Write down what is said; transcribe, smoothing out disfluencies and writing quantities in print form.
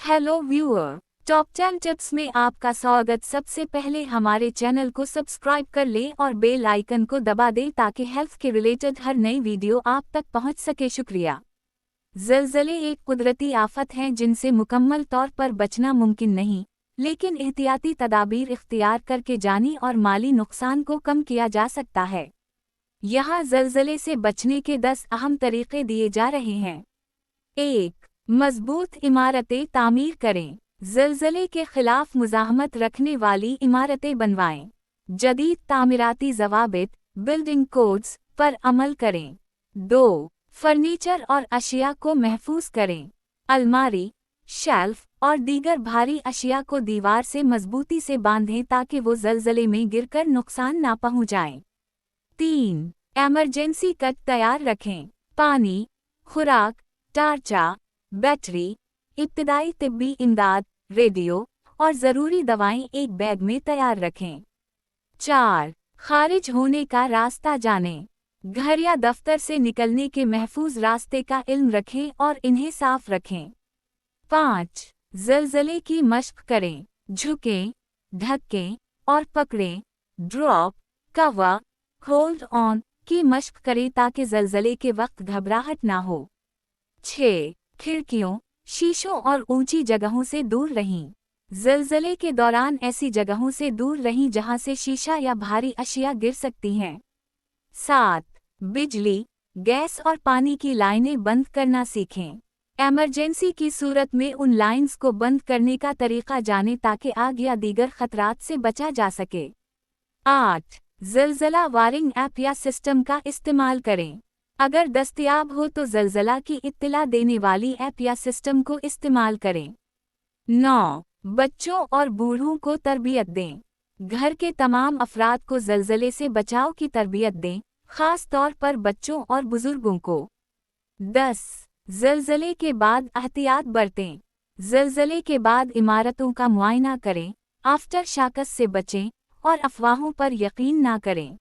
Hello viewer, top 10 tips में आपका स्वागत। सबसे पहले हमारे चैनल को सब्सक्राइब कर लें और बेल आइकन को दबा दें ताकि हेल्थ के रिलेटेड हर नई वीडियो आप तक पहुंच सके। शुक्रिया। ज़लज़ले एक कुदरती आफत हैं जिनसे मुकम्मल तौर पर बचना मुमकिन नहीं, लेकिन एहतियाती तदाबीर इख्तियार करके जानी और माली नुकसान को कम किया जा सकता है। यहाँ ज़लज़ले से बचने के 10 अहम तरीक़े दिए जा रहे हैं। 1. मजबूत इमारतें तामीर करें। ज़लज़ले के खिलाफ मुज़ाहमत रखने वाली इमारतें बनवाएं। जदीद तामीराती ज़वाबित बिल्डिंग कोड्स पर अमल करें। 2. फर्नीचर और अशिया को महफूज करें। अलमारी, शेल्फ और दीगर भारी अशिया को दीवार से मजबूती से बांधें ताकि वो ज़लज़ले में गिरकर नुकसान ना पहुंचाएं। 3. इमरजेंसी किट तैयार रखें। पानी, खुराक, टार्चा, बैटरी, इब्तिदाई तिब्बी इमदाद, रेडियो और ज़रूरी दवाएं एक बैग में तैयार रखें। 4. खारिज होने का रास्ता जानें। घर या दफ्तर से निकलने के महफूज रास्ते का इल्म रखें और इन्हें साफ रखें। 5. ज़लज़ले की मश्क करें। झुकें, ढकें और पकड़ें। ड्रॉप, कवर, होल्ड ऑन की मश्क करें ताकि ज़लज़ले के वक्त घबराहट ना हो। 6. खिड़कियों, शीशों और ऊंची जगहों से दूर रहें। ज़लज़ले के दौरान ऐसी जगहों से दूर रहें जहां से शीशा या भारी अशिया गिर सकती हैं। 7. बिजली, गैस और पानी की लाइनें बंद करना सीखें। इमरजेंसी की सूरत में उन लाइन्स को बंद करने का तरीका जानें ताकि आग या दीगर खतरात से बचा जा सके। 8. ज़लज़ला वार्निंग ऐप या सिस्टम का इस्तेमाल करें। अगर दस्तयाब हो तो ज़लज़ला की इत्तला देने वाली ऐप या सिस्टम को इस्तेमाल करें। 9. बच्चों और बूढ़ों को तरबियत दें। घर के तमाम अफराद को ज़लज़ले से बचाव की तरबियत दें, ख़ास तौर पर बच्चों और बुज़ुर्गों को। 10. ज़लज़ले के बाद एहतियात बरतें। ज़लज़ले के बाद इमारतों का मुआयना करें, आफ्टर शॉक्स से बचें और अफवाहों पर यकीन ना करें।